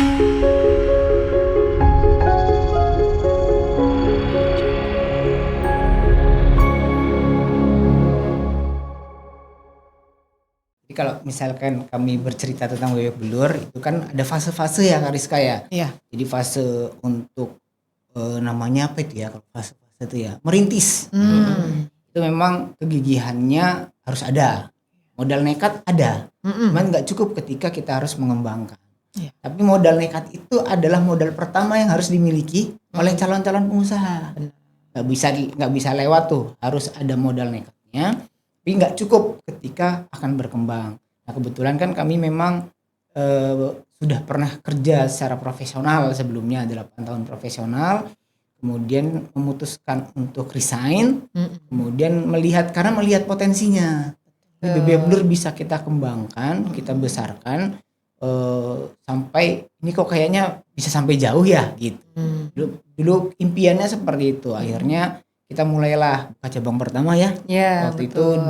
Jadi kalau misalkan kami bercerita tentang bebek belur, itu kan ada fase-fase ya Kak Rizka ya. Iya. Jadi fase untuk namanya apa itu ya, kalau fase-fase itu ya merintis. Itu memang kegigihannya harus ada, modal nekat ada, cuman nggak cukup ketika kita harus mengembangkan. Iya. Tapi modal nekat itu adalah modal pertama yang harus dimiliki oleh calon-calon pengusaha. Nggak bisa lewat tuh, harus ada modal nekatnya. Tapi nggak cukup ketika akan berkembang. Nah kebetulan kan kami memang sudah pernah kerja secara profesional sebelumnya, 8 tahun profesional, kemudian memutuskan untuk resign, kemudian melihat potensinya. Bebek belur bisa kita kembangkan, kita besarkan sampai ini kok kayaknya bisa sampai jauh ya gitu. Dulu impiannya seperti itu. Akhirnya kita mulailah buka cabang pertama ya. Waktu betul.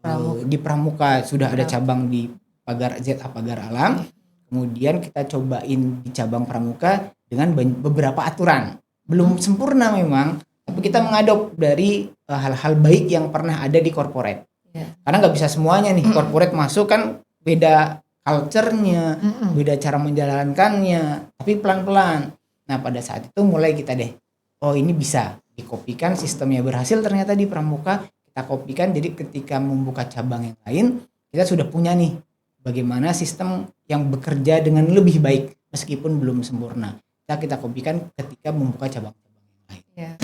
itu di Pramuka sudah ada cabang di Pagar ZA Pagar Alam. Kemudian kita cobain di cabang Pramuka dengan beberapa aturan. Belum sempurna memang, tapi kita mengadop dari hal-hal baik yang pernah ada di corporate. Karena nggak bisa semuanya nih, corporate masuk kan beda culture-nya, beda cara menjalankannya, tapi pelan-pelan. Nah pada saat itu mulai kita deh, oh ini bisa dikopikan, sistemnya berhasil ternyata di Pramuka, kita kopikan. Jadi ketika membuka cabang yang lain, kita sudah punya nih bagaimana sistem yang bekerja dengan lebih baik meskipun belum sempurna. Kita kopikan ketika membuka cabang-cabang yang lain.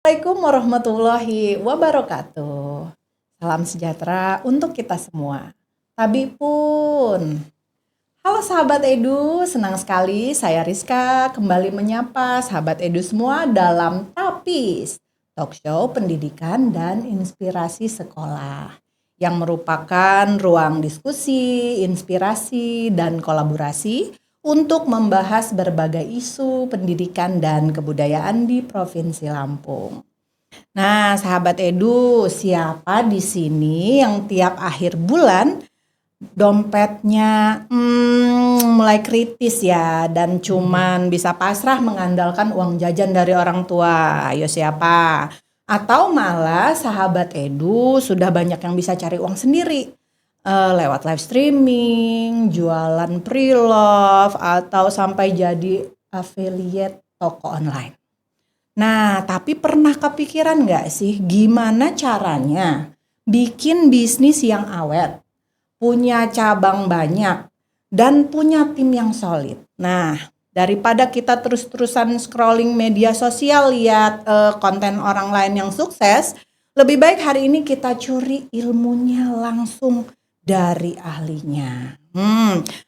Assalamualaikum warahmatullahi wabarakatuh. Salam sejahtera untuk kita semua. Tabi pun. Halo sahabat Edu, senang sekali saya Rizka kembali menyapa sahabat Edu semua dalam Tapis, talk show pendidikan dan inspirasi sekolah, yang merupakan ruang diskusi, inspirasi, dan kolaborasi untuk membahas berbagai isu pendidikan dan kebudayaan di Provinsi Lampung. Nah, sahabat Edu, siapa di sini yang tiap akhir bulan dompetnya mulai kritis ya, dan cuman bisa pasrah mengandalkan uang jajan dari orang tua? Ayo siapa? Atau malah sahabat Edu sudah banyak yang bisa cari uang sendiri lewat live streaming, jualan pre-love, atau sampai jadi affiliate toko online. Nah, tapi pernah kepikiran nggak sih gimana caranya bikin bisnis yang awet, punya cabang banyak, dan punya tim yang solid? Nah, daripada kita terus-terusan scrolling media sosial lihat konten orang lain yang sukses, lebih baik hari ini kita curi ilmunya langsung dari ahlinya.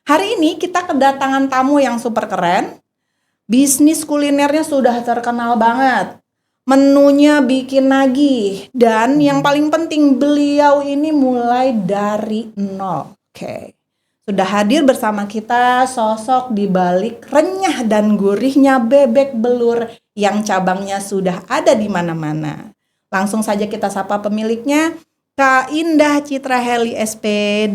Hari ini kita kedatangan tamu yang super keren. Bisnis kulinernya sudah terkenal banget. Menunya bikin nagih. Dan yang paling penting, beliau ini mulai dari nol. Oke. Sudah hadir bersama kita sosok di balik renyah dan gurihnya bebek belur yang cabangnya sudah ada di mana-mana. Langsung saja kita sapa pemiliknya, Kak Indah Citra Heli SP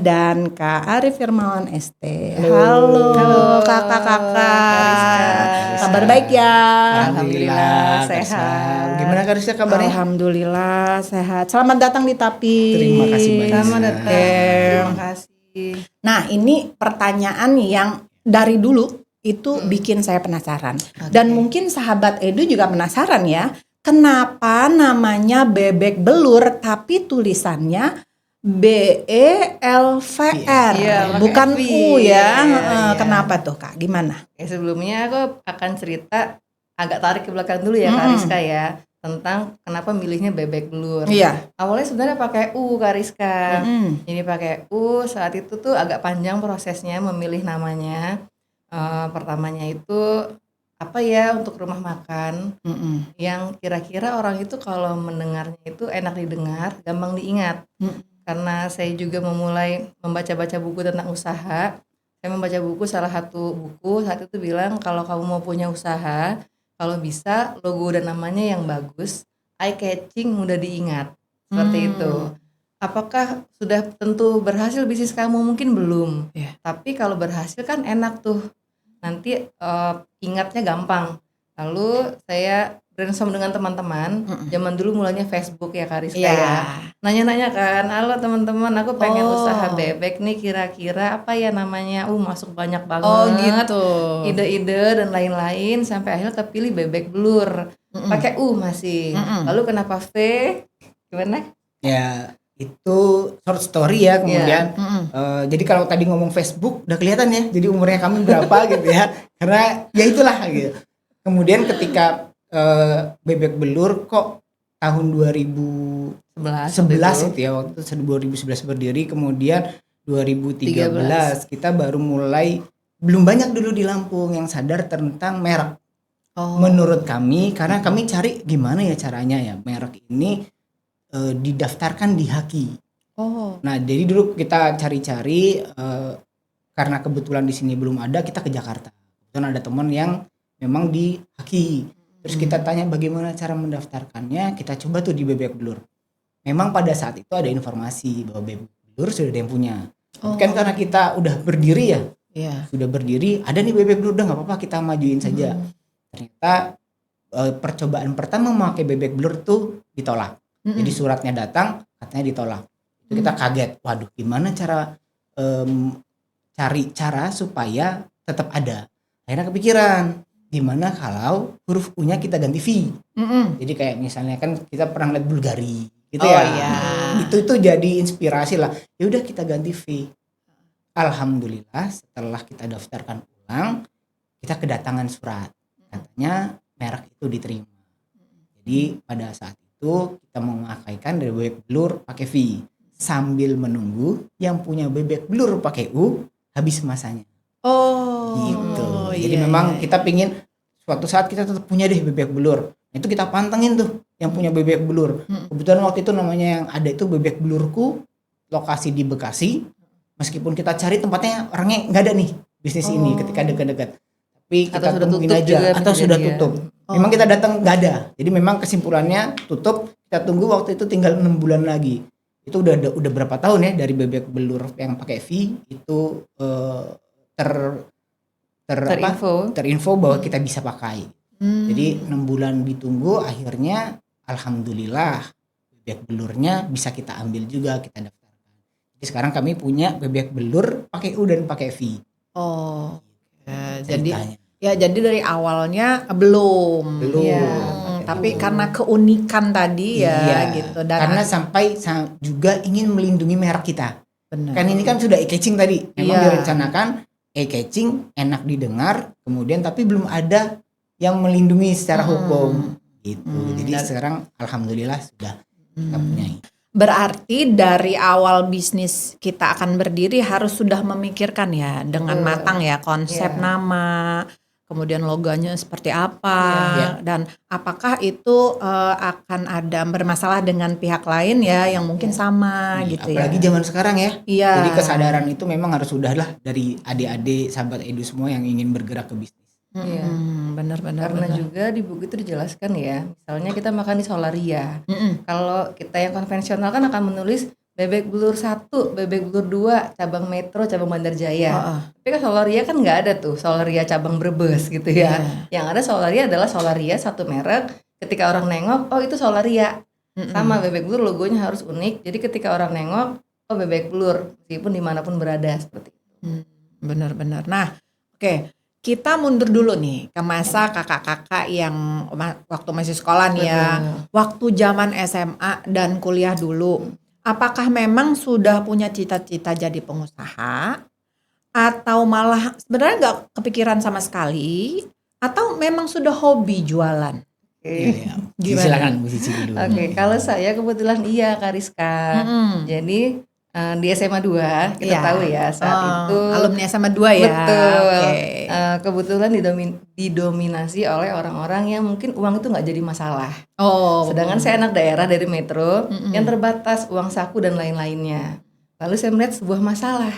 dan Kak Arif Firmawan ST. Halo kakak-kakak. Kabar baik ya? Alhamdulillah sehat. Gimana Kak Rizka kabarnya? Alhamdulillah sehat. Selamat datang di Tapis. Terima kasih banyak. Selamat datang. Terima kasih. Nah, ini pertanyaan yang dari dulu itu bikin saya penasaran. Dan mungkin sahabat Edu juga penasaran ya. Kenapa namanya bebek belur tapi tulisannya BELVR, bukan U ya? Kenapa tuh Kak? Gimana? Sebelumnya aku akan cerita agak tarik ke belakang dulu ya Kak Rizka ya, tentang kenapa milihnya bebek belur. Iya. Awalnya sebenarnya pakai U Kak Rizka. Ini pakai U, saat itu tuh agak panjang prosesnya memilih namanya. Pertamanya itu apa ya, untuk rumah makan yang kira-kira orang itu kalau mendengarnya itu enak didengar, gampang diingat. karena saya juga memulai membaca-baca buku tentang usaha. Saya membaca buku, salah satu buku saat itu bilang kalau kamu mau punya usaha, kalau bisa logo dan namanya yang bagus, eye catching, mudah diingat. Seperti itu. Apakah sudah tentu berhasil bisnis kamu? Mungkin belum. Iya. Tapi kalau berhasil kan enak tuh. Nanti ingatnya gampang. Lalu saya brainstorm dengan teman-teman. Zaman dulu mulanya Facebook ya Kak Rizka Iya. ya. Nanya-nanya kan, halo teman-teman, aku pengen Oh. usaha bebek nih, kira-kira apa ya namanya? Masuk banyak banget. Oh gitu. Ide-ide dan lain-lain sampai akhirnya kepilih bebek blur. Pakai masih. Lalu kenapa V? Gimana? Ya itu short story ya kemudian. Jadi kalau tadi ngomong Facebook udah kelihatan ya. Jadi umurnya kami berapa gitu ya. Karena ya itulah gitu. Kemudian ketika bebek belur kok tahun 2011 itu ya, waktu itu 2011 berdiri, kemudian 2013 kita baru mulai, belum banyak dulu di Lampung yang sadar tentang merek. Menurut kami, karena kami cari gimana ya caranya ya merek ini didaftarkan di HAKI. Nah jadi dulu kita cari-cari, karena kebetulan di sini belum ada, kita ke Jakarta. Dan ada teman yang memang di HAKI. Terus kita tanya bagaimana cara mendaftarkannya, kita coba tuh di Bebek Blur. Memang pada saat itu ada informasi bahwa Bebek Blur sudah ada yang punya. Kan karena kita udah berdiri ya, sudah berdiri, ada nih Bebek Blur, udah nggak apa-apa kita majuin saja. Ternyata percobaan pertama memakai Bebek Blur tuh ditolak. Jadi suratnya datang, katanya ditolak. Itu kita kaget, waduh gimana cara cari cara supaya tetap ada. Akhirnya kepikiran, gimana kalau huruf U-nya kita ganti V. Jadi kayak misalnya kan kita pernah lihat Bulgari gitu ya. Iya. Itu jadi inspirasi lah. Ya udah kita ganti V. Alhamdulillah setelah kita daftarkan ulang, kita kedatangan surat. Katanya merek itu diterima. Jadi pada saat itu kita memakaikan dari Bebek Blur pakai V. Sambil menunggu yang punya Bebek Blur pakai U habis masanya. Gitu. Jadi memang kita pingin suatu saat kita tetap punya deh Bebek Blur. Itu kita pantengin tuh yang punya Bebek Blur. Kebetulan waktu itu namanya yang ada itu Bebek Blurku, lokasi di Bekasi. Meskipun kita cari tempatnya orangnya nggak ada nih bisnis ini ketika dekat-dekat. Tapi kita tungguin aja atau sudah tutup. Memang kita datang nggak ada. Jadi memang kesimpulannya tutup. Kita tunggu waktu itu tinggal 6 bulan lagi. Itu udah berapa tahun ya dari Bebek Blur yang pakai V itu terinfo bahwa kita bisa pakai. Jadi 6 bulan ditunggu, akhirnya alhamdulillah Bebek Blurnya bisa kita ambil juga, kita daftarkan. Jadi sekarang kami punya Bebek Blur pakai U dan pakai V. Jadi dari awalnya belum. Tapi karena keunikan tadi gitu. Dan karena sampai juga ingin melindungi merek kita. Benar. Kan ini kan sudah e-catching tadi. Memang direncanakan e-catching enak didengar, kemudian tapi belum ada yang melindungi secara hukum gitu. Jadi sekarang alhamdulillah sudah kita punya. Berarti dari awal bisnis kita akan berdiri harus sudah memikirkan ya dengan matang ya konsep nama, kemudian logonya seperti apa, dan apakah itu akan ada bermasalah dengan pihak lain ya yang mungkin sama gitu ya. Apalagi zaman sekarang ya. Iya. Jadi kesadaran itu memang harus sudahlah dari adik-adik sahabat Edu semua yang ingin bergerak ke bisnis. Benar-benar. Karena juga di buku itu dijelaskan ya, misalnya kita makan di Solaria. Kalau kita yang konvensional kan akan menulis Bebek Blur 1, Bebek Blur 2, cabang Metro, cabang Bandar Jaya. Tapi kan Solaria kan nggak ada tuh, Solaria cabang Brebes gitu ya. Yang ada Solaria adalah Solaria satu merek. Ketika orang nengok, oh itu Solaria. Sama Bebek Blur logonya harus unik. Jadi ketika orang nengok, oh Bebek Blur, meskipun dimanapun berada seperti itu. Benar-benar. Nah, oke. Kita mundur dulu nih ke masa kakak-kakak yang waktu masih sekolah nih ya. Waktu zaman SMA dan kuliah dulu. Apakah memang sudah punya cita-cita jadi pengusaha? Atau malah sebenarnya nggak kepikiran sama sekali? Atau memang sudah hobi jualan? Silakan Bu Cici dulu. Kalau saya kebetulan iya Kak Rizka. Jadi di SMA 2 kita Iya. tahu ya saat itu alumni SMA 2 ya. betul. Oke. Kebetulan didominasi oleh orang-orang yang mungkin uang itu nggak jadi masalah. Oh. Sedangkan saya anak daerah dari metro yang terbatas uang saku dan lain-lainnya. Lalu saya melihat sebuah masalah.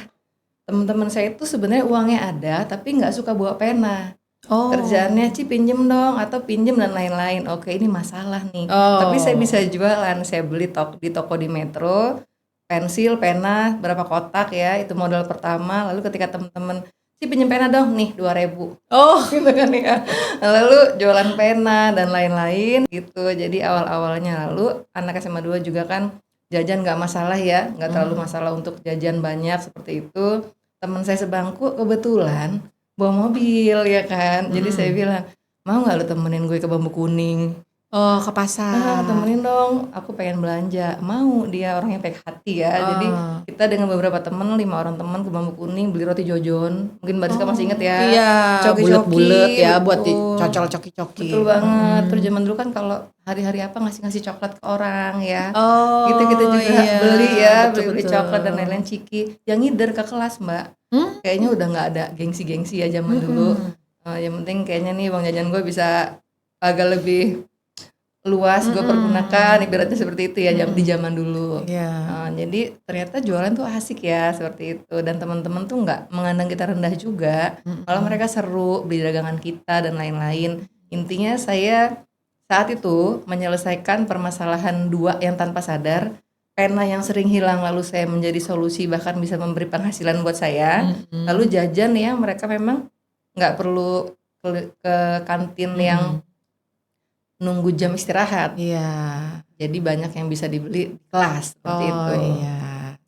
Teman-teman saya itu sebenarnya uangnya ada tapi nggak suka bawa pena. Oh. Kerjaannya pinjem dong atau pinjem dan lain-lain. Oke, ini masalah nih. Oh. Tapi saya bisa jualan. Saya beli di toko di metro, pensil, pena, berapa kotak ya, itu modal pertama. Lalu ketika teman-teman pinjem pena dong nih 2.000. Oh. Gitu kan ya. Lalu jualan pena dan lain-lain gitu. Jadi awal-awalnya lalu anak SMA 2 juga kan jajan nggak masalah ya, nggak terlalu masalah untuk jajan banyak seperti itu. Teman saya sebangku kebetulan bawa mobil ya kan. Jadi saya bilang, mau nggak lu temenin gue ke Bambu Kuning? Oh, ke pasar. Temenin dong, aku pengen belanja. Mau, dia orangnya baik hati ya. Jadi kita dengan beberapa temen, 5 orang teman ke Bambu Kuning beli roti jojon. Mungkin Mbak Rizka masih inget ya. Iya, Coki-coki, bulet-bulet ya buat betul. dicocol coki-coki. Betul banget. Terus zaman dulu kan kalau hari-hari apa ngasih-ngasih coklat ke orang ya. Oh, Gitu kita juga iya. beli ya, Betul, beli betul. coklat dan lain-lain ciki. Yang ngider ke kelas Mbak. Kayaknya udah nggak ada gengsi-gengsi ya zaman dulu. Yang penting kayaknya nih uang jajan gue bisa agak lebih luas gue pergunakan, ibaratnya seperti itu ya di zaman dulu. Iya. Jadi ternyata jualan tuh asik ya seperti itu, dan teman-teman tuh nggak memandang kita rendah juga, malah mereka seru beli dagangan kita dan lain-lain. Intinya saya saat itu menyelesaikan permasalahan dua yang tanpa sadar. Pena yang sering hilang lalu saya menjadi solusi, bahkan bisa memberi penghasilan buat saya. Lalu jajan ya, mereka memang nggak perlu ke kantin yang nunggu jam istirahat. Iya. Jadi banyak yang bisa dibeli di kelas seperti itu. Iya.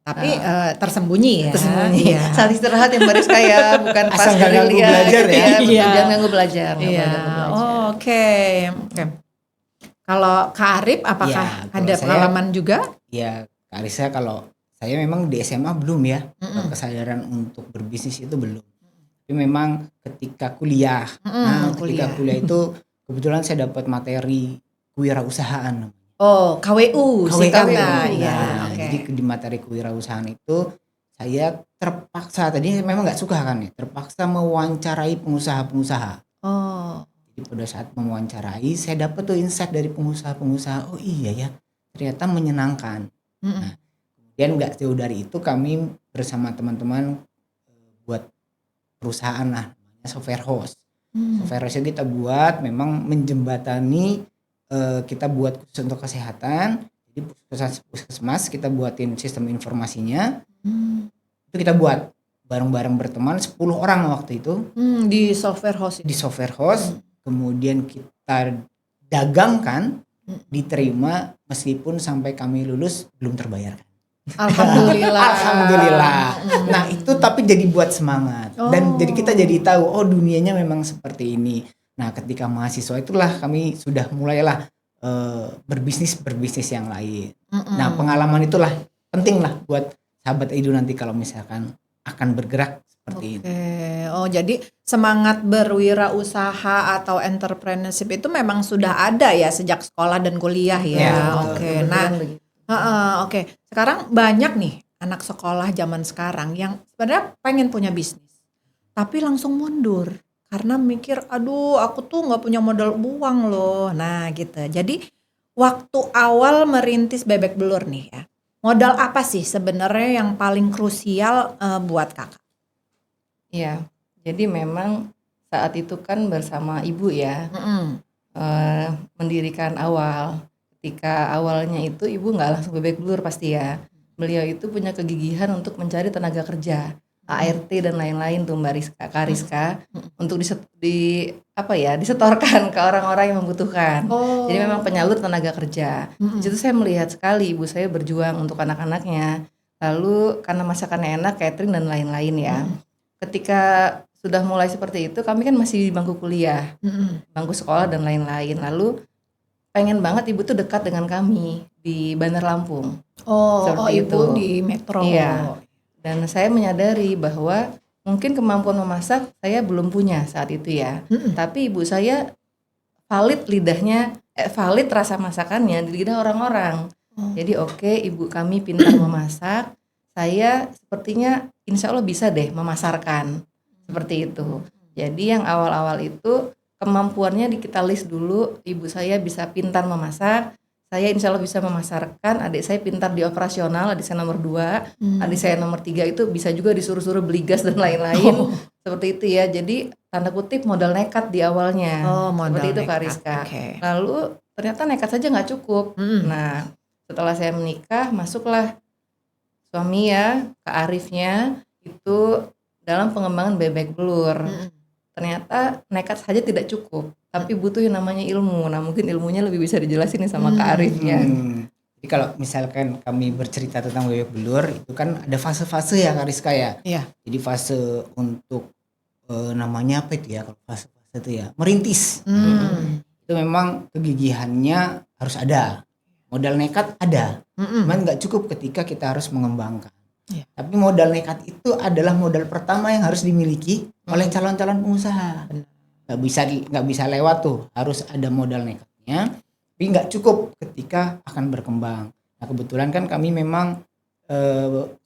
Tapi tersembunyi ya. Tersembunyi. Iya. Saat istirahat yang baris kayak bukan pas Asal nggak dari ganggu lihat belajar gitu ya. Iya. Jangan ganggu belajar. nggak Iya. boleh ganggu belajar. Oh, oke. Oke. Kalau Kak Arif apakah Ya, kalau ada saya- pengalaman juga? Ya, Kak Arisa, kalau saya memang di SMA belum ya, kesadaran untuk berbisnis itu belum. Tapi memang ketika kuliah, ketika kuliah itu kebetulan saya dapat materi kewirausahaan. Oh, KWU singkatnya. KWU. Iya. Nah, Oke. jadi di materi kewirausahaan itu saya terpaksa, tadi memang nggak suka kan ya, terpaksa mewawancarai pengusaha-pengusaha. Oh. Jadi pada saat mewawancarai, saya dapat tuh insight dari pengusaha-pengusaha. Oh iya ya, ternyata menyenangkan. Nah, kemudian nggak jauh dari itu kami bersama teman-teman buat perusahaan lah, namanya Software House. Software House kita buat memang menjembatani, kita buat khusus untuk kesehatan. Jadi puskesmas kita buatin sistem informasinya. Itu kita buat bareng-bareng berteman 10 orang waktu itu Di software house di Software House. Kemudian kita dagangkan, diterima meskipun sampai kami lulus belum terbayarkan. Alhamdulillah. Alhamdulillah. Nah itu tapi jadi buat semangat, dan jadi kita jadi tahu oh dunianya memang seperti ini. Nah ketika mahasiswa itulah kami sudah mulailah berbisnis yang lain. Nah pengalaman itulah penting lah buat sahabat Edu nanti kalau misalkan akan bergerak seperti ini. Oh, jadi semangat berwirausaha atau entrepreneurship itu memang sudah ada ya sejak sekolah dan kuliah ya. Ya, Oke. Nah, oke. Sekarang banyak nih anak sekolah zaman sekarang yang sebenarnya pengen punya bisnis, tapi langsung mundur karena mikir, aduh, aku tuh nggak punya modal uang loh. Nah, gitu. Jadi waktu awal merintis Bebek Belur nih ya, modal apa sih sebenarnya yang paling krusial buat kakak? Iya, jadi memang saat itu kan bersama ibu ya, mendirikan awal. Ketika awalnya itu ibu nggak langsung Bebek Belur pasti ya. Beliau itu punya kegigihan untuk mencari tenaga kerja, ART dan lain-lain tuh Mbak Rizka, Kak Rizka, untuk disetorkan ke orang-orang yang membutuhkan. Jadi memang penyalur tenaga kerja. Di situ saya melihat sekali ibu saya berjuang untuk anak-anaknya. Lalu karena masakannya enak, catering dan lain-lain ya. Ketika sudah mulai seperti itu, kami kan masih di bangku kuliah, bangku sekolah dan lain-lain. Lalu pengen banget ibu tuh dekat dengan kami di Bandar Lampung. Seperti ibu itu. di Metro. Iya. Dan saya menyadari bahwa mungkin kemampuan memasak saya belum punya saat itu ya. Tapi ibu saya valid lidahnya, valid rasa masakannya di lidah orang-orang. Jadi oke, ibu kami pintar memasak. saya sepertinya insya Allah bisa deh memasarkan seperti itu. Jadi yang awal-awal itu kemampuannya kita list dulu. Ibu saya bisa pintar memasak, saya insya Allah bisa memasarkan. Adik saya pintar di operasional, adik saya nomor 2, adik saya nomor 3 itu bisa juga disuruh-suruh beli gas dan lain-lain. Seperti itu ya. Jadi tanda kutip modal nekat di awalnya. Modal Seperti itu Kak nekat. Rizka. Oke. Lalu ternyata nekat saja nggak cukup. Nah setelah saya menikah, masuklah suami ya, Kak Arifnya itu dalam pengembangan bebek belur. Ternyata nekat saja tidak cukup, tapi butuh yang namanya ilmu. Nah mungkin ilmunya lebih bisa dijelasin nih sama Kak Arifnya. Jadi kalau misalkan kami bercerita tentang bebek belur, itu kan ada fase-fase ya Kak Rizka ya. Iya. Jadi fase untuk namanya apa itu ya, kalau fase-fase itu ya merintis. Itu memang kegigihannya harus ada, modal nekat ada, cuman nggak cukup ketika kita harus mengembangkan. Tapi modal nekat itu adalah modal pertama yang harus dimiliki oleh calon-calon pengusaha. Nggak bisa lewat tuh, harus ada modal nekatnya. Tapi nggak cukup ketika akan berkembang. Nah kebetulan kan kami memang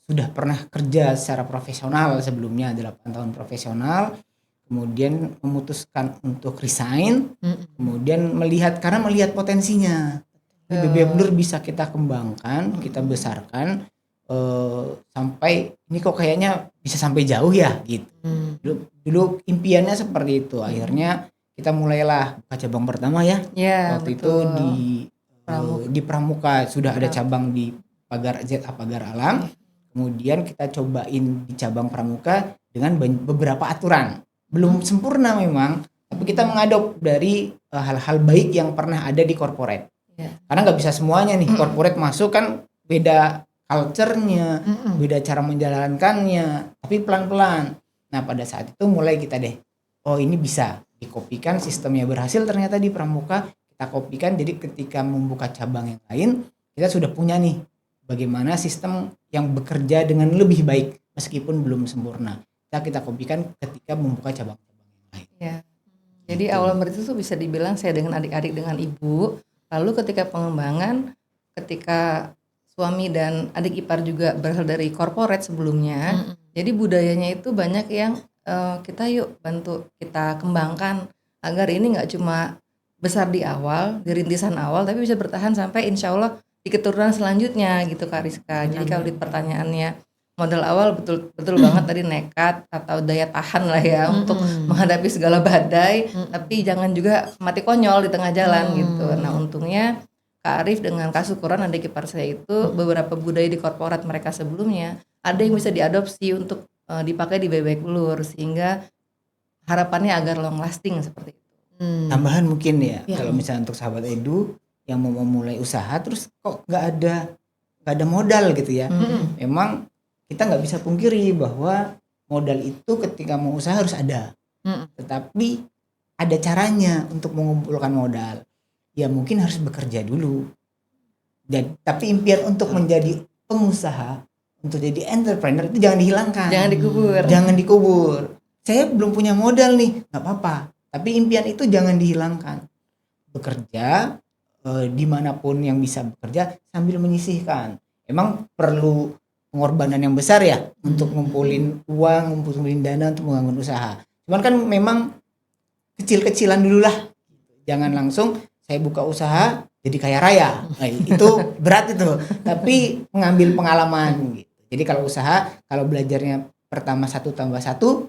sudah pernah kerja secara profesional sebelumnya, 8 tahun profesional. Kemudian memutuskan untuk resign, kemudian melihat potensinya. Bebek belur bisa kita kembangkan, kita besarkan. Sampai ini kok kayaknya bisa sampai jauh ya gitu. Dulu impiannya seperti itu. Akhirnya kita mulailah buka cabang pertama ya. Waktu betul. itu di Pramuka sudah ada cabang di Pagar ZA Pagar Alam. Kemudian kita cobain di cabang Pramuka dengan beberapa aturan. Belum sempurna memang, tapi kita mengadop dari hal-hal baik yang pernah ada di corporate. Karena nggak bisa semuanya nih, corporate masuk kan beda culture-nya, beda cara menjalankannya, tapi pelan-pelan. Nah pada saat itu mulai kita deh, oh ini bisa dikopikan, sistemnya berhasil ternyata di Pramuka, kita kopikan. Jadi ketika membuka cabang yang lain, kita sudah punya nih bagaimana sistem yang bekerja dengan lebih baik meskipun belum sempurna. Kita kopikan ketika membuka cabang-cabang yang lain. Ya. Jadi awal merintis itu bisa dibilang saya dengan adik-adik dengan ibu. Lalu ketika pengembangan, ketika suami dan adik ipar juga berasal dari corporate sebelumnya. Jadi budayanya itu banyak yang kita yuk bantu kita kembangkan agar ini nggak cuma besar di awal, di rintisan awal, tapi bisa bertahan sampai insya Allah di keturunan selanjutnya gitu Kak Rizka. Jadi kalau di pertanyaannya modal awal betul banget tadi nekat atau daya tahan lah ya untuk menghadapi segala badai, tapi jangan juga mati konyol di tengah jalan gitu. Nah untungnya Kak Arif dengan Kak Syukuran adik ipar saya itu beberapa budaya di korporat mereka sebelumnya ada yang bisa diadopsi untuk dipakai di bebek belur sehingga harapannya agar long lasting seperti itu. Tambahan mungkin ya, kalau misalnya untuk sahabat Edu yang mau memulai usaha terus kok nggak ada modal gitu ya. Memang kita nggak bisa pungkiri bahwa modal itu ketika mau usaha harus ada. Tetapi ada caranya untuk mengumpulkan modal. Ya mungkin harus bekerja dulu. Tapi impian untuk menjadi pengusaha, untuk jadi entrepreneur itu jangan dihilangkan. Jangan dikubur. Saya belum punya modal nih, nggak apa-apa. Tapi impian itu jangan dihilangkan. Bekerja dimanapun yang bisa bekerja sambil menyisihkan. Emang perlu pengorbanan yang besar ya untuk ngumpulin uang, ngumpulin dana untuk membangun usaha. Cuman kan memang kecil-kecilan dulu lah. Jangan langsung saya buka usaha jadi kaya raya. Nah, itu berat itu. Tapi mengambil pengalaman gitu. Jadi kalau usaha, kalau belajarnya pertama 1 tambah 1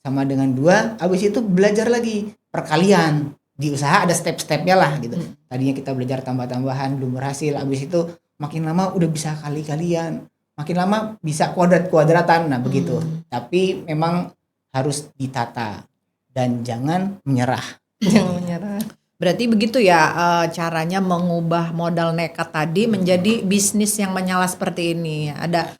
sama dengan 2, habis itu belajar lagi perkalian. Di usaha ada step-stepnya lah gitu. Tadinya kita belajar tambah-tambahan belum berhasil, habis itu makin lama udah bisa kali-kalian. Makin lama bisa kuadrat-kuadratan, nah begitu. Tapi memang harus ditata dan jangan menyerah. Jangan menyerah. Berarti begitu ya caranya mengubah modal nekat tadi menjadi bisnis yang menyala seperti ini. Ada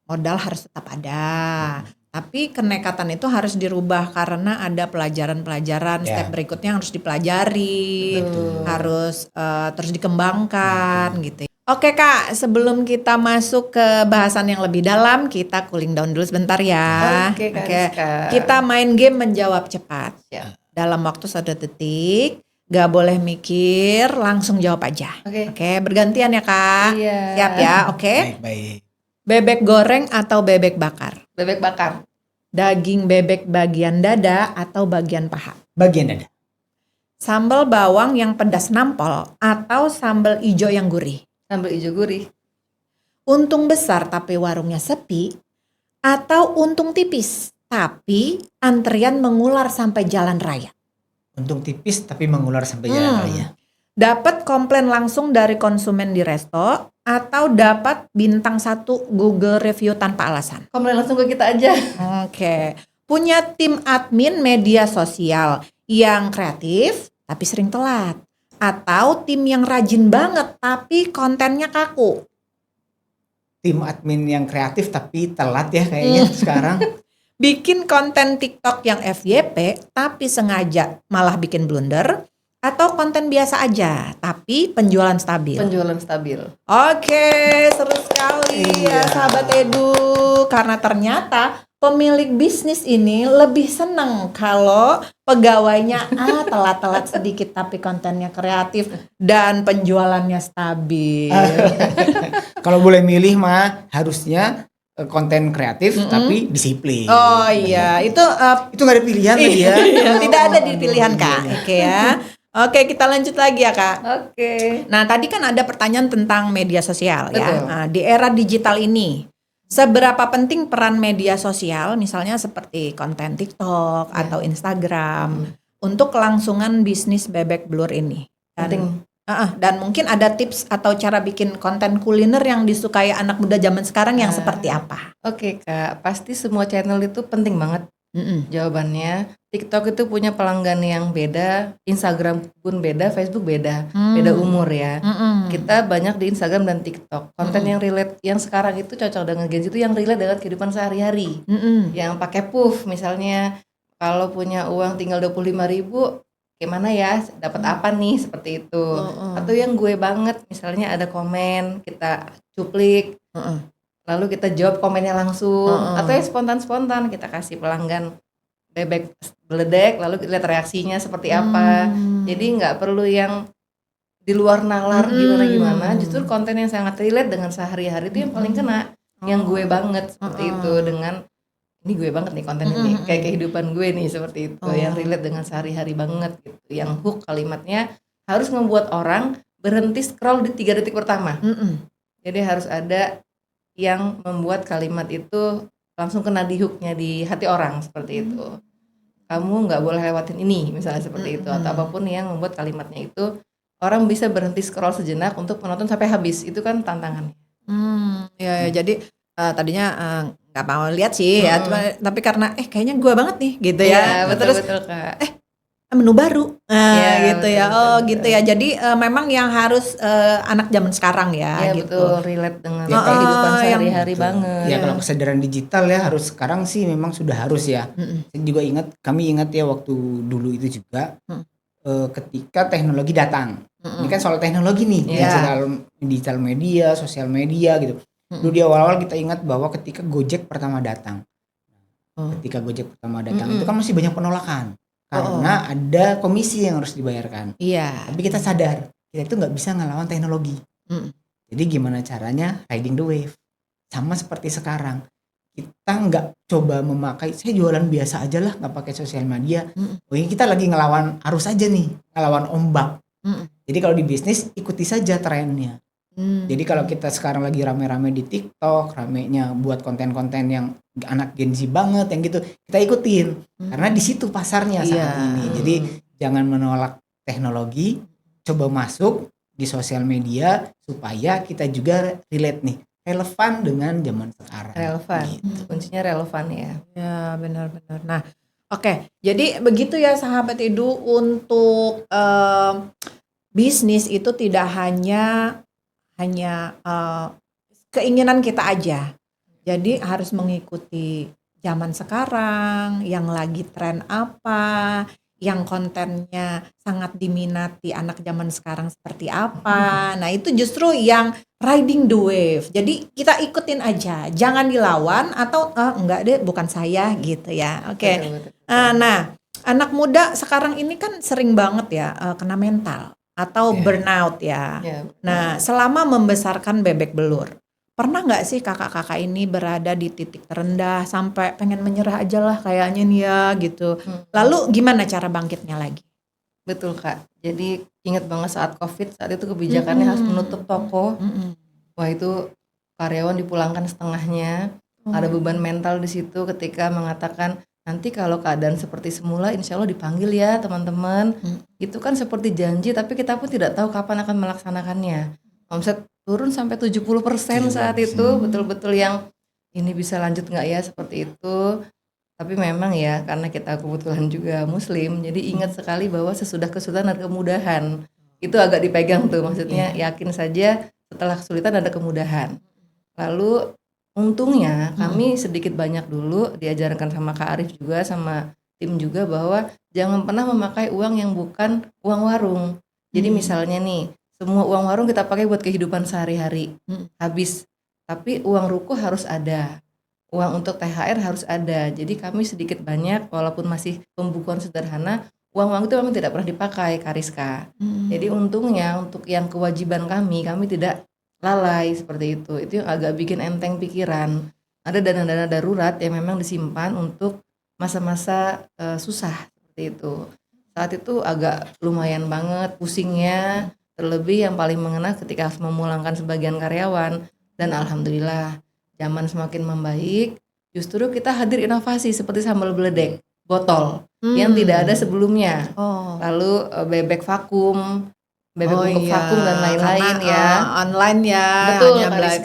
modal harus tetap ada, tapi kenekatan itu harus dirubah karena ada pelajaran-pelajaran step berikutnya harus dipelajari, harus terus dikembangkan gitu. Oke Kak, sebelum kita masuk ke bahasan yang lebih dalam, kita cooling down dulu sebentar ya. Oke, Kak. Kita main game menjawab cepat. Ya. Dalam waktu 1 detik, gak boleh mikir, langsung jawab aja. Oke, bergantian ya Kak. Iya. Siap ya, oke. Baik. Bebek goreng atau bebek bakar? Bebek bakar. Daging bebek bagian dada atau bagian paha? Bagian dada. Sambal bawang yang pedas nampol atau sambal ijo yang gurih? Sambal hijau gurih. Untung besar tapi warungnya sepi atau untung tipis tapi antrian mengular sampai jalan raya? Untung tipis tapi mengular sampai jalan raya. Dapat komplain langsung dari konsumen di resto atau dapat bintang 1 Google review tanpa alasan? Komplain langsung ke kita aja. Oke. Punya tim admin media sosial yang kreatif tapi sering telat, atau tim yang rajin banget tapi kontennya kaku? Tim admin yang kreatif tapi telat ya kayaknya sekarang. Bikin konten TikTok yang FYP tapi sengaja malah bikin blunder, atau konten biasa aja tapi penjualan stabil? Penjualan stabil. Oke, seru sekali ya sahabat Edu, karena ternyata pemilik bisnis ini lebih seneng kalau pegawainya telat-telat sedikit tapi kontennya kreatif dan penjualannya stabil. Kalau boleh milih mah harusnya konten kreatif tapi disiplin. Oh iya, itu Itu nggak ada pilihan tadi ya. tidak ada di pilihan Kak. Oke ya. Oke, kita lanjut lagi ya Kak. Oke. Nah, tadi kan ada pertanyaan tentang media sosial ya. Betul. Nah, di era digital ini, seberapa penting peran media sosial, misalnya seperti konten TikTok atau Instagram, untuk kelangsungan bisnis bebek belur ini? Penting. Dan mungkin ada tips atau cara bikin konten kuliner yang disukai anak muda zaman sekarang yang seperti apa? Oke Kak, pasti semua channel itu penting banget. Jawabannya, TikTok itu punya pelanggan yang beda, Instagram pun beda, Facebook beda, beda umur ya. Kita banyak di Instagram dan TikTok. Konten yang relate, yang sekarang itu cocok dengan Gen Z itu yang relate dengan kehidupan sehari-hari. Yang pakai puff misalnya, kalau punya uang tinggal 25.000, gimana ya, dapat apa nih, seperti itu. Atau yang gue banget, misalnya ada komen, kita cuplik, lalu kita jawab komennya langsung, atau yang spontan-spontan kita kasih pelanggan bebek beledek, lalu lihat reaksinya seperti apa. Jadi nggak perlu yang di luar nalar gimana-gimana, justru konten yang sangat relate dengan sehari-hari itu yang paling kena, yang gue banget seperti itu, dengan ini gue banget nih konten ini, kayak kehidupan gue nih seperti itu, yang relate dengan sehari-hari banget gitu, yang hook kalimatnya harus membuat orang berhenti scroll di 3 detik pertama. Jadi harus ada yang membuat kalimat itu langsung kena di hooknya di hati orang seperti itu. Kamu nggak boleh lewatin ini misalnya seperti itu, atau apapun yang membuat kalimatnya itu orang bisa berhenti scroll sejenak untuk menonton sampai habis. Itu kan tantangannya. Ya, jadi tadinya nggak mau lihat sih ya, tapi karena kayaknya gue banget nih gitu ya. Betul Kak. Menu baru gitu betul, ya. betul. Gitu ya. Jadi memang yang harus anak zaman sekarang ya gitu. Betul, relate dengan Ya, kehidupan yang- sehari-hari banget. Ya kalau kesadaran digital ya harus sekarang sih memang sudah harus ya. Saya juga kami ingat ya waktu dulu itu juga ketika teknologi datang. Ini kan soal teknologi nih, digital media, sosial media gitu. Dulu di awal-awal kita ingat bahwa ketika Gojek pertama datang. Itu kan masih banyak penolakan. Karena ada komisi yang harus dibayarkan. Iya. Tapi kita sadar kita itu nggak bisa ngelawan teknologi. Jadi gimana caranya riding the wave? Sama seperti sekarang, kita nggak coba memakai, saya jualan biasa aja lah, nggak pakai sosial media. Kita lagi ngelawan arus aja nih, ngelawan ombak. Jadi kalau di bisnis ikuti saja trennya. Jadi kalau kita sekarang lagi rame-rame di TikTok, ramenya buat konten-konten yang anak Gen Z banget yang gitu, kita ikutin. Karena di situ pasarnya saat ini. Jadi jangan menolak teknologi, coba masuk di sosial media supaya kita juga relate nih, relevan dengan zaman sekarang. Relevan. Gitu. Kuncinya relevan ya. Ya, benar-benar. Nah, oke. Jadi begitu ya sahabat Edu, untuk bisnis itu tidak hanya keinginan kita aja. Jadi harus mengikuti zaman sekarang, yang lagi tren apa, yang kontennya sangat diminati anak zaman sekarang seperti apa. Nah, itu justru yang riding the wave. Jadi kita ikutin aja, jangan dilawan atau enggak deh, bukan saya gitu ya. Oke. Betul. Nah, anak muda sekarang ini kan sering banget ya kena mental atau burnout ya. Nah, selama membesarkan bebek belur, pernah nggak sih kakak-kakak ini berada di titik terendah sampai pengen menyerah aja lah kayaknya nih ya gitu. Lalu gimana cara bangkitnya lagi? Betul Kak. Jadi ingat banget saat COVID, saat itu kebijakannya harus menutup toko. Wah itu karyawan dipulangkan setengahnya. Ada beban mental di situ ketika mengatakan nanti kalau keadaan seperti semula insya Allah dipanggil ya teman-teman. Itu kan seperti janji tapi kita pun tidak tahu kapan akan melaksanakannya. Omset turun sampai 70% saat itu, betul-betul yang ini bisa lanjut nggak ya seperti itu. Tapi memang ya karena kita kebetulan juga muslim, jadi ingat sekali bahwa sesudah kesulitan ada kemudahan. Itu agak dipegang tuh, maksudnya yakin saja setelah kesulitan ada kemudahan. Lalu untungnya kami sedikit banyak dulu diajarkan sama Kak Arif juga sama tim juga bahwa jangan pernah memakai uang yang bukan uang warung. Jadi misalnya nih, semua uang warung kita pakai buat kehidupan sehari-hari, habis. Tapi uang ruko harus ada, uang untuk THR harus ada. Jadi kami sedikit banyak, walaupun masih pembukuan sederhana, uang-uang itu memang tidak pernah dipakai, Kariska. Jadi untungnya untuk yang kewajiban kami tidak lalai seperti itu. Itu yang agak bikin enteng pikiran. Ada dana-dana darurat yang memang disimpan untuk masa-masa susah seperti itu. Saat itu agak lumayan banget pusingnya. Terlebih yang paling mengena ketika harus memulangkan sebagian karyawan. Dan alhamdulillah zaman semakin membaik, justru kita hadir inovasi seperti sambal beledek, botol yang tidak ada sebelumnya. Lalu bebek vakum, bebek untuk vakum dan lain-lain ya. Online ya, betul,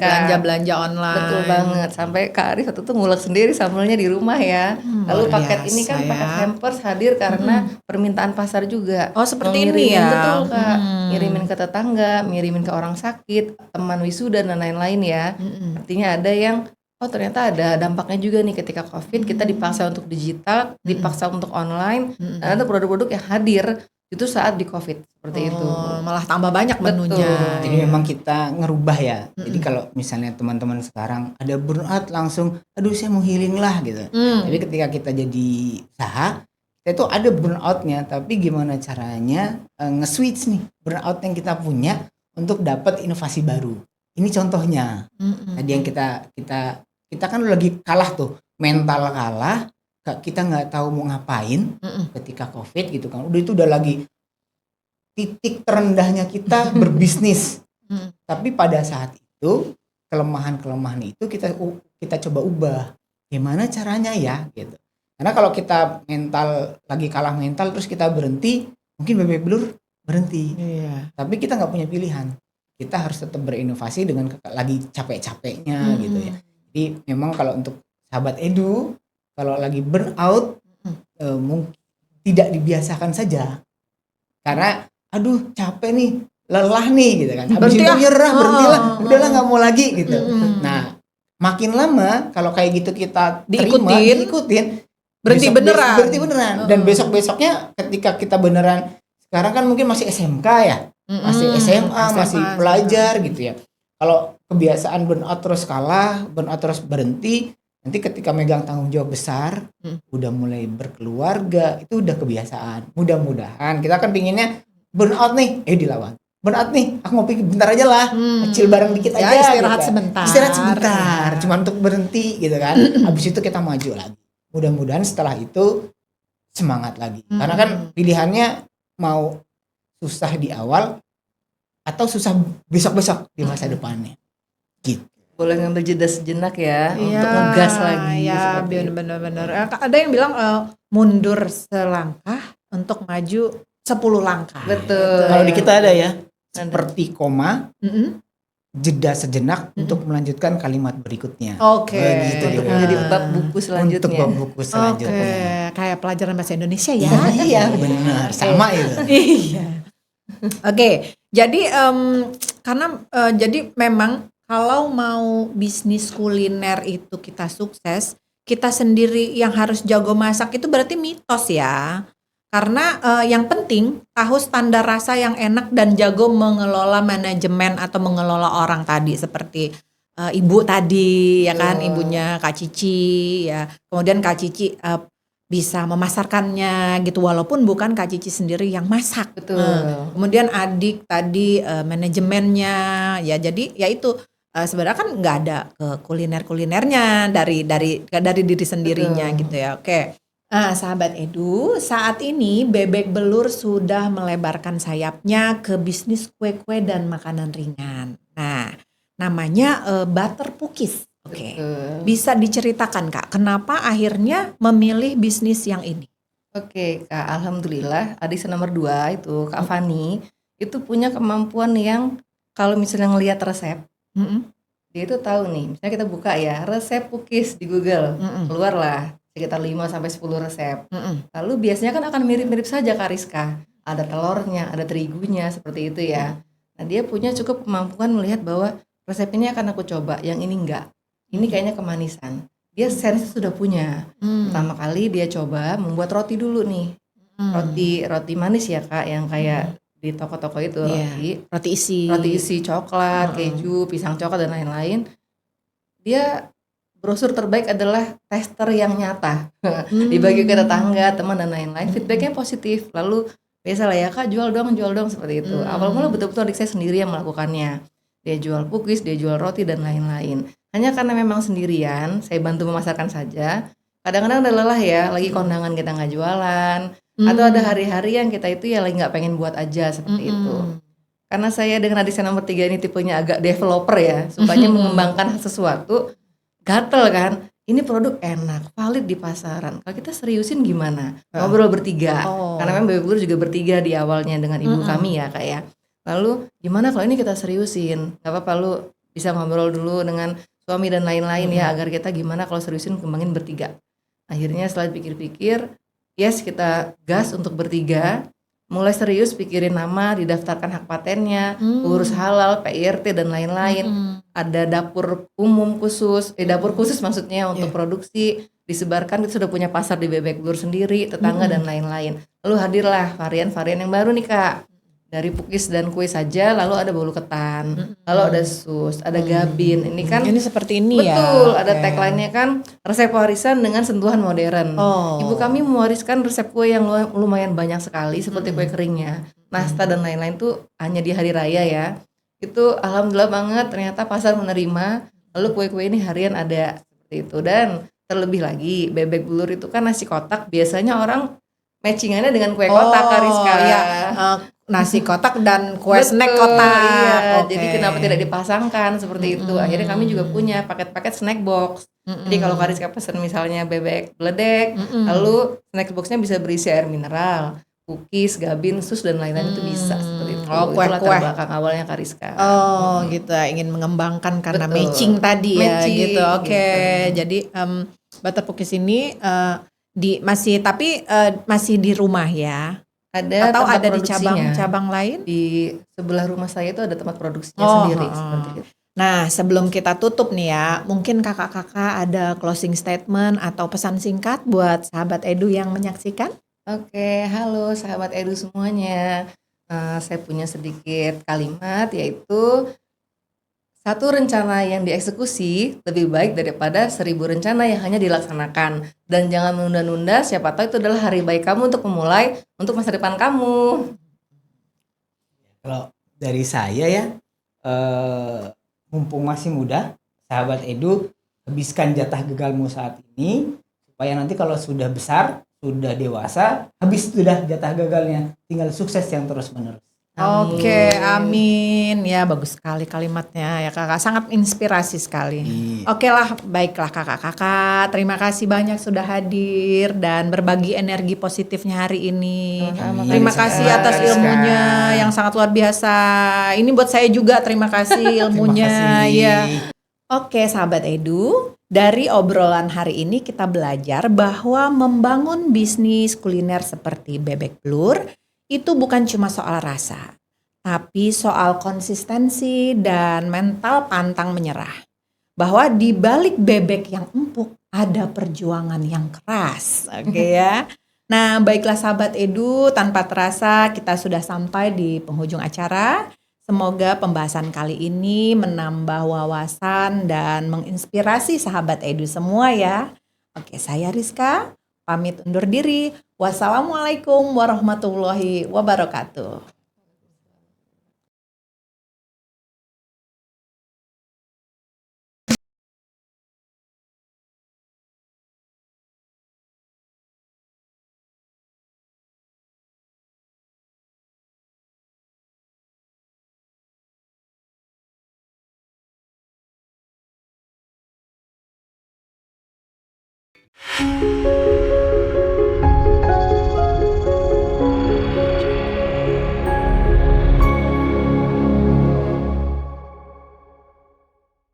hanya belanja online. Betul banget. Sampai Kak Arif waktu itu ngulek sendiri sambalnya di rumah ya. Lalu paket ini kan paket hampers hadir karena permintaan pasar juga. Oh seperti ini ya. Betul Kak. Ngirimin ke tetangga, ngirimin ke orang sakit, teman wisuda dan lain-lain ya. Artinya ada yang ternyata ada dampaknya juga nih ketika COVID kita dipaksa untuk digital, dipaksa untuk online, dan ada produk-produk yang hadir itu saat di COVID seperti itu. Malah tambah banyak menunya. Jadi memang kita ngerubah ya. Jadi kalau misalnya teman-teman sekarang ada burnout langsung, aduh saya mau healing lah gitu. Tapi ketika kita jadi usaha, kita itu ada burnoutnya. Tapi gimana caranya nge-switch nih burnout yang kita punya untuk dapat inovasi baru. Ini contohnya. Tadi yang kita kan lagi kalah tuh, mental kalah. Kita nggak tahu mau ngapain ketika COVID gitu kan. Udah lagi titik terendahnya kita berbisnis. Tapi pada saat itu kelemahan itu kita coba ubah. Gimana caranya ya gitu. Karena kalau kita lagi kalah mental terus kita berhenti, mungkin bebek belur berhenti. Tapi kita nggak punya pilihan. Kita harus tetap berinovasi dengan lagi capek-capeknya gitu ya. Jadi memang kalau untuk sahabat Edu, kalau lagi burnout mungkin tidak dibiasakan saja. Karena aduh capek nih, lelah nih gitu kan. Habis itu nyerah, berhentilah, udahlah nggak mau lagi gitu. Nah, makin lama kalau kayak gitu kita diikutin berhenti beneran. Dan besok-besoknya ketika kita beneran, sekarang kan mungkin masih SMK ya. Masih SMA, masih pelajar gitu ya. Kalau kebiasaan burnout terus kalah, burnout terus berhenti, nanti ketika megang tanggung jawab besar, udah mulai berkeluarga, itu udah kebiasaan. Mudah-mudahan kita kan pinginnya burnout nih, dilawan. Burnout nih, aku mau pikir bentar aja lah, kecil bareng dikit aja. Istirahat gitu. sebentar. Istirahat sebentar, cuma untuk berhenti gitu kan. Habis itu kita maju lagi. Mudah-mudahan setelah itu semangat lagi. Karena kan pilihannya mau susah di awal atau susah besok-besok di masa depannya. Gitu. Boleh ngambil jeda sejenak ya untuk ngegas lagi. Iya, benar-benar. Ada yang bilang mundur selangkah untuk maju 10 langkah. Betul. Kalau di kita ada ya, seperti koma, jeda sejenak untuk melanjutkan kalimat berikutnya. Oke. Gitu untuk menjadi bab buku selanjutnya. Untuk bab buku selanjutnya. Oke, kayak pelajaran bahasa Indonesia ya. Iya, benar. Sama itu. Iya. Oke, jadi jadi memang kalau mau bisnis kuliner itu kita sukses, kita sendiri yang harus jago masak itu berarti mitos ya. Karena yang penting tahu standar rasa yang enak dan jago mengelola manajemen atau mengelola orang tadi seperti ibu tadi ya kan, ibunya Kak Cici ya. Kemudian Kak Cici bisa memasarkannya gitu walaupun bukan Kak Cici sendiri yang masak. Betul. Kemudian adik tadi manajemennya ya, jadi ya itu sebenarnya kan nggak ada ke kuliner-kulinernya dari diri sendirinya Betul. gitu ya. Oke. Nah, sahabat Edu, saat ini Bebek Belur sudah melebarkan sayapnya ke bisnis kue-kue dan makanan ringan. Nah, namanya Butter Pukis. Oke. Betul. Bisa diceritakan Kak, kenapa akhirnya memilih bisnis yang ini? Oke, Kak, alhamdulillah adik nomor 2 itu Kak Fani itu punya kemampuan yang kalau misalnya ngelihat resep, Mm-mm, dia itu tahu nih. Misalnya kita buka ya resep cookies di Google, mm-mm, keluarlah sekitar 5 sampai 10 resep. mm-mm, Lalu biasanya kan akan mirip-mirip saja Kak Rizka. Ada telurnya, ada terigunya seperti itu ya. Nah, dia punya cukup kemampuan melihat bahwa resep ini akan aku coba, yang ini enggak. Ini kayaknya kemanisan. Dia sense sudah punya. Pertama kali dia coba membuat roti dulu nih. Roti manis ya Kak, yang kayak di toko-toko itu Iya, roti roti isi. coklat, keju, pisang coklat dan lain-lain. Dia brosur terbaik adalah tester yang nyata. Dibagi ke tetangga, teman dan lain-lain, feedbacknya positif. Lalu biasalah ya Kak, jual dong seperti itu. Awal mula betul-betul adik saya sendiri yang melakukannya. Dia jual cookies, dia jual roti dan lain-lain. Hanya karena memang sendirian, saya bantu memasarkan saja. Kadang-kadang ada lelah ya, lagi kondangan kita nggak jualan, atau ada hari-hari yang kita itu ya lagi nggak pengen buat aja seperti itu. Karena saya dengan adik saya nomor 3 ini tipenya agak developer ya, sukanya mengembangkan sesuatu, gatel kan. Ini produk enak, valid di pasaran. Kalau kita seriusin gimana? Ngobrol bertiga. Oh. Karena memang Bebek Belur juga bertiga di awalnya dengan ibu kami ya Kak ya. Lalu gimana kalau ini kita seriusin? Gak apa-apa lu bisa ngobrol dulu dengan suami dan lain-lain ya, agar kita gimana kalau seriusin kembangin bertiga. Akhirnya setelah pikir-pikir, yes kita gas untuk bertiga. Mulai serius pikirin nama, didaftarkan hak patennya, urus halal, PIRT dan lain-lain. Ada dapur umum khusus, dapur khusus maksudnya untuk produksi, disebarkan, kita sudah punya pasar di Bebek Belur sendiri, tetangga dan lain-lain. Lalu hadirlah varian-varian yang baru nih Kak. Dari pukis dan kue saja, lalu ada bolu ketan, lalu ada sus, ada gabin. Ini kan Ini seperti ini ya. betul, ada Oke. tagline-nya kan resep warisan dengan sentuhan modern. Oh. Ibu kami mewariskan resep kue yang lumayan banyak sekali seperti kue keringnya, nasta dan lain-lain tuh hanya di hari raya ya. Itu alhamdulillah banget ternyata pasar menerima. Lalu kue-kue ini harian ada seperti itu, dan terlebih lagi Bebek Belur itu kan nasi kotak biasanya orang matchingannya dengan kue kotak Kak Rizka. Iya, nasi kotak dan kue Betul, snack kotak. iya. Oke. Jadi kenapa tidak dipasangkan seperti itu? Akhirnya kami juga punya paket-paket snack box. Jadi kalau Kak Rizka pesen misalnya bebek beledek, lalu snack boxnya bisa berisi air mineral, cookies, gabin, sus dan lain-lain itu bisa seperti itu. Oh, Itu latar kue-kue. belakang awalnya Kak Rizka. Oh gitu, ingin mengembangkan karena Betul. matching tadi ya Matching, gitu. Oke, gitu. jadi butter cookies ini masih di rumah ya? Ada Atau tempat ada di produksinya. cabang-cabang lain? Di sebelah rumah saya itu ada tempat produksinya Oh, sendiri heeh. seperti itu. Nah, sebelum kita tutup nih ya, mungkin kakak-kakak ada closing statement atau pesan singkat buat sahabat Edu yang menyaksikan? Oke, halo sahabat Edu semuanya. Saya punya sedikit kalimat, yaitu satu rencana yang dieksekusi lebih baik daripada 1000 rencana yang hanya dilaksanakan. Dan jangan menunda-nunda, siapa tahu itu adalah hari baik kamu untuk memulai untuk masa depan kamu. Kalau dari saya ya, mumpung masih muda, sahabat Edu, habiskan jatah gagalmu saat ini, supaya nanti kalau sudah besar, sudah dewasa, habis sudah jatah gagalnya, tinggal sukses yang terus menerus. Amin. Oke, amin. Ya, bagus sekali kalimatnya ya kakak. Sangat inspirasi sekali. Iya. Oke lah, baiklah kakak-kakak. Terima kasih banyak sudah hadir dan berbagi energi positifnya hari ini. Sama-sama, Terima Kak kasih Rizka. atas ilmunya yang sangat luar biasa. Ini buat saya juga terima kasih ilmunya. Terima kasih. Ya. Oke, sahabat Edu. Dari obrolan hari ini kita belajar bahwa membangun bisnis kuliner seperti Bebek Belur itu bukan cuma soal rasa, tapi soal konsistensi dan mental pantang menyerah. Bahwa di balik bebek yang empuk ada perjuangan yang keras. Oke ya. Nah, baiklah sahabat Edu, tanpa terasa kita sudah sampai di penghujung acara. Semoga pembahasan kali ini menambah wawasan dan menginspirasi sahabat Edu semua ya. Oke, saya Rizka, pamit undur diri. Wassalamualaikum warahmatullahi wabarakatuh. kasih.